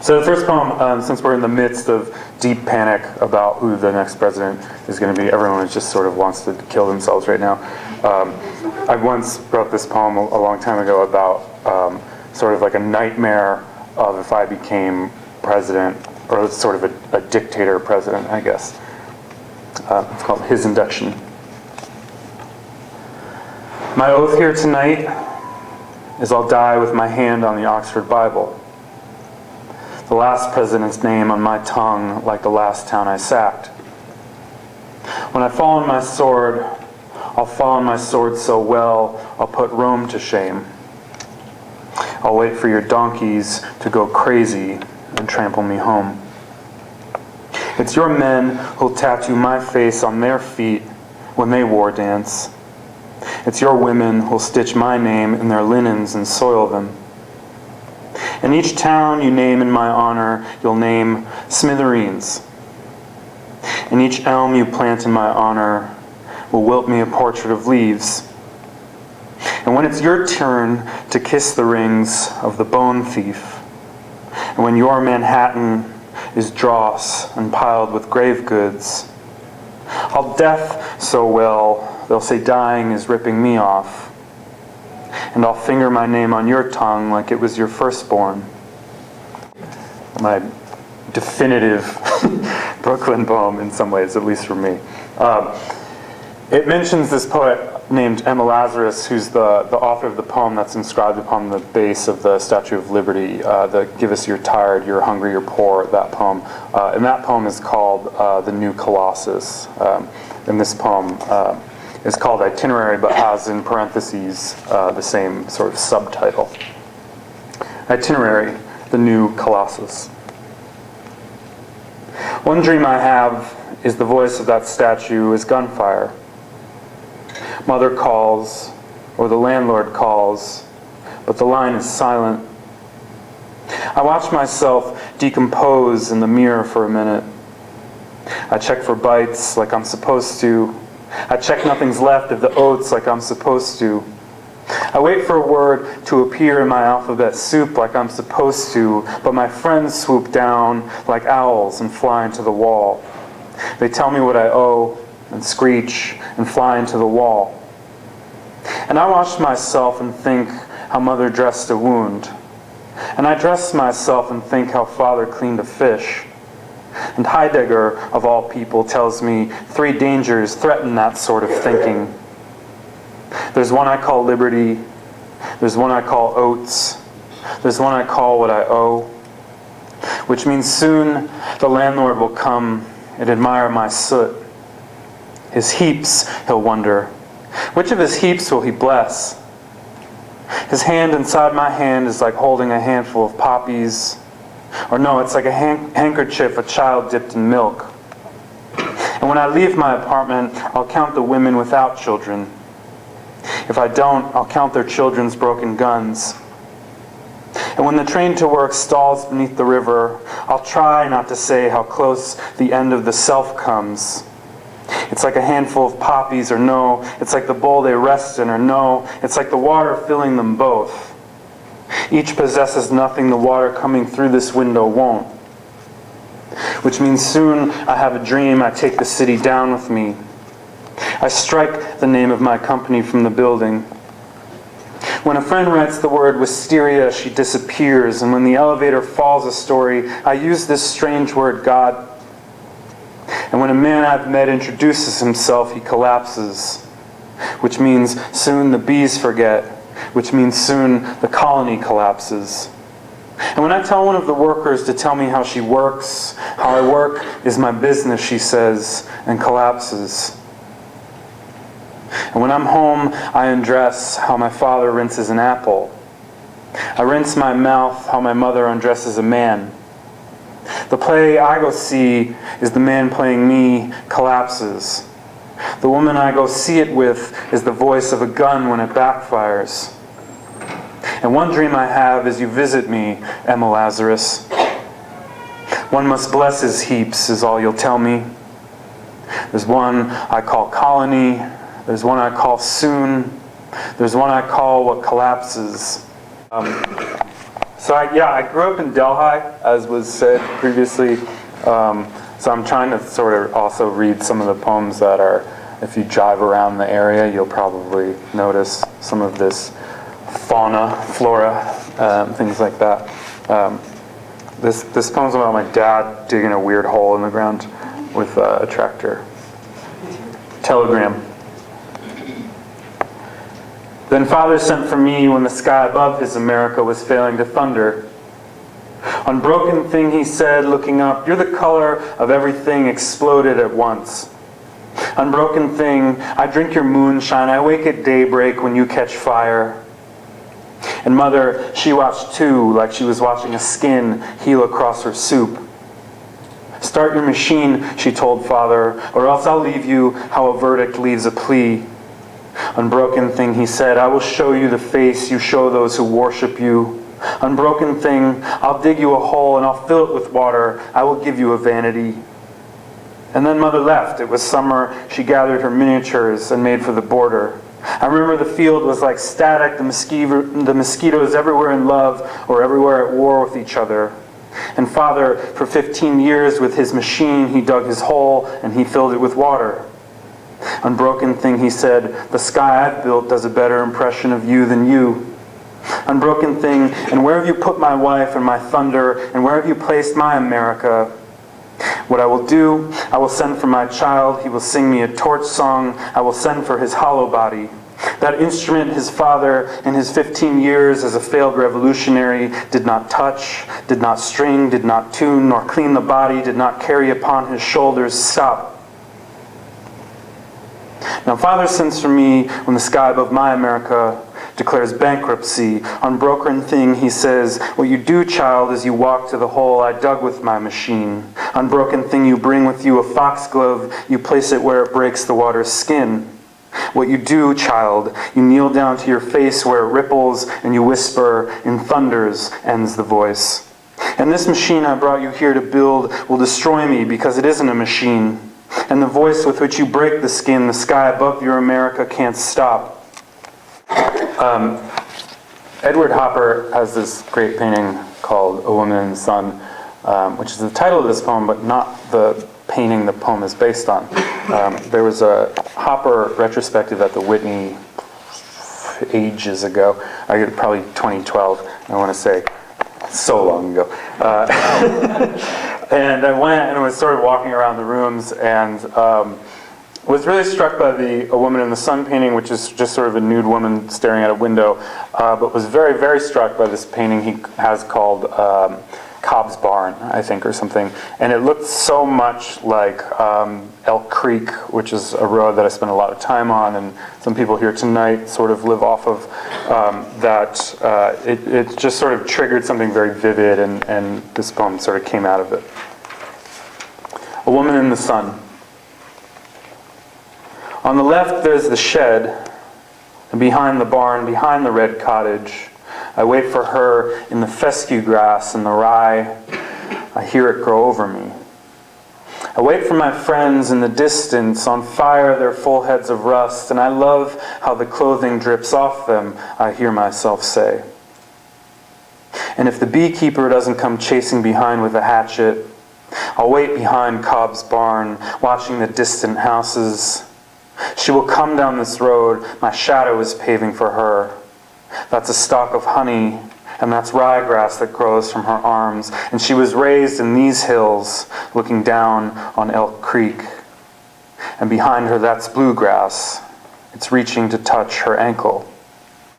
So the first poem, since we're in the midst of deep panic about who the next president is going to be, everyone is just sort of wants to kill themselves right now. I once wrote this poem a long time ago about sort of like a nightmare of if I became president, or sort of a dictator president, I guess. It's called His Induction. My oath here tonight is I'll die with my hand on the Oxford Bible. The last president's name on my tongue, like the last town I sacked. When I fall on my sword, I'll fall on my sword so well, I'll put Rome to shame. I'll wait for your donkeys to go crazy and trample me home. It's your men who'll tattoo my face on their feet when they war dance. It's your women who'll stitch my name in their linens and soil them. In each town you name in my honor, you'll name smithereens. In each elm you plant in my honor will wilt me a portrait of leaves. And when it's your turn to kiss the rings of the bone thief, and when your Manhattan is dross and piled with grave goods, I'll death so well they'll say dying is ripping me off. And I'll finger my name on your tongue like it was your firstborn. My definitive Brooklyn poem in some ways, at least for me. It mentions this poet named Emma Lazarus, who's the author of the poem that's inscribed upon the base of the Statue of Liberty, the Give Us You're Tired, You're Hungry, You're Poor, that poem. And that poem is called The New Colossus. And this poem is called Itinerary, but has in parentheses the same sort of subtitle. Itinerary, The New Colossus. One dream I have is the voice of that statue is gunfire. Mother calls, or the landlord calls, but the line is silent. I watch myself decompose in the mirror for a minute. I check for bites like I'm supposed to. I check nothing's left of the oats like I'm supposed to. I wait for a word to appear in my alphabet soup like I'm supposed to, but my friends swoop down like owls and fly into the wall. They tell me what I owe, and screech, and fly into the wall. And I watch myself and think how mother dressed a wound. And I dress myself and think how father cleaned a fish. And Heidegger, of all people, tells me 3 dangers threaten that sort of thinking. There's one I call liberty. There's one I call oats. There's one I call what I owe. Which means soon the landlord will come and admire my soot. His heaps, he'll wonder. Which of his heaps will he bless? His hand inside my hand is like holding a handful of poppies. Or no, it's like a handkerchief a child dipped in milk. And when I leave my apartment, I'll count the women without children. If I don't, I'll count their children's broken guns. And when the train to work stalls beneath the river, I'll try not to say how close the end of the self comes. It's like a handful of poppies, or no, it's like the bowl they rest in, or no, it's like the water filling them both. Each possesses nothing the water coming through this window won't. Which means soon I have a dream I take the city down with me. I strike the name of my company from the building. When a friend writes the word wisteria, she disappears, and when the elevator falls a story, I use this strange word God. And when a man I've met introduces himself, he collapses. Which means soon the bees forget. Which means soon the colony collapses. And when I tell one of the workers to tell me how she works, how I work is my business, she says, and collapses. And when I'm home, I undress how my father rinses an apple. I rinse my mouth how my mother undresses a man. The play I go see is the man playing me collapses. The woman I go see it with is the voice of a gun when it backfires. And one dream I have is you visit me, Emma Lazarus. One must bless his heaps is all you'll tell me. There's one I call colony. There's one I call soon. There's one I call what collapses. I grew up in Delhi, as was said previously. So I'm trying to sort of also read some of the poems that are, if you drive around the area, you'll probably notice some of this fauna, flora, things like that. This poem's about my dad digging a weird hole in the ground with a tractor. Telegram. Then Father sent for me when the sky above his America was failing to thunder. Unbroken thing, he said, looking up, you're the color of everything exploded at once. Unbroken thing, I drink your moonshine, I wake at daybreak when you catch fire. And Mother, she watched too, like she was watching a skin heal across her soup. Start your machine, she told Father, or else I'll leave you how a verdict leaves a plea. Unbroken thing, he said, I will show you the face you show those who worship you. Unbroken thing, I'll dig you a hole and I'll fill it with water. I will give you a vanity. And then Mother left. It was summer. She gathered her miniatures and made for the border. I remember the field was like static, the mosquitoes everywhere in love or everywhere at war with each other. And Father, for 15 years with his machine, he dug his hole and he filled it with water. Unbroken thing, he said, the sky I've built does a better impression of you than you. Unbroken thing, and where have you put my wife and my thunder, and where have you placed my America? What I will do, I will send for my child, he will sing me a torch song, I will send for his hollow body. That instrument his father, in his 15 years as a failed revolutionary, did not touch, did not string, did not tune, nor clean the body, did not carry upon his shoulders, stop. Now Father sends for me when the sky above my America declares bankruptcy. Unbroken thing, he says, what you do, child, is you walk to the hole I dug with my machine. Unbroken thing, you bring with you a foxglove, you place it where it breaks the water's skin. What you do, child, you kneel down to your face where it ripples, and you whisper, in thunders ends the voice. And this machine I brought you here to build will destroy me because it isn't a machine. And the voice with which you break the skin, the sky above your America can't stop. Edward Hopper has this great painting called A Woman in the Sun, which is the title of this poem, but not the painting the poem is based on. There was a Hopper retrospective at the Whitney ages ago, probably 2012, I want to say, so long ago. And I went and was sort of walking around the rooms and was really struck by the A Woman in the Sun painting, which is just sort of a nude woman staring at a window, but was very, very struck by this painting he has called Cobb's Barn, I think, or something. And it looked so much like Elk Creek, which is a road that I spent a lot of time on, and some people here tonight sort of live off of that. It just sort of triggered something very vivid, and this poem sort of came out of it. A Woman in the Sun. On the left there's the shed, and behind the barn, behind the red cottage, I wait for her in the fescue grass and the rye. I hear it grow over me. I wait for my friends in the distance, on fire their full heads of rust, and I love how the clothing drips off them, I hear myself say. And if the beekeeper doesn't come chasing behind with a hatchet, I'll wait behind Cobb's barn, watching the distant houses. She will come down this road, my shadow is paving for her. That's a stalk of honey, and that's ryegrass that grows from her arms. And she was raised in these hills, looking down on Elk Creek. And behind her, that's bluegrass. It's reaching to touch her ankle.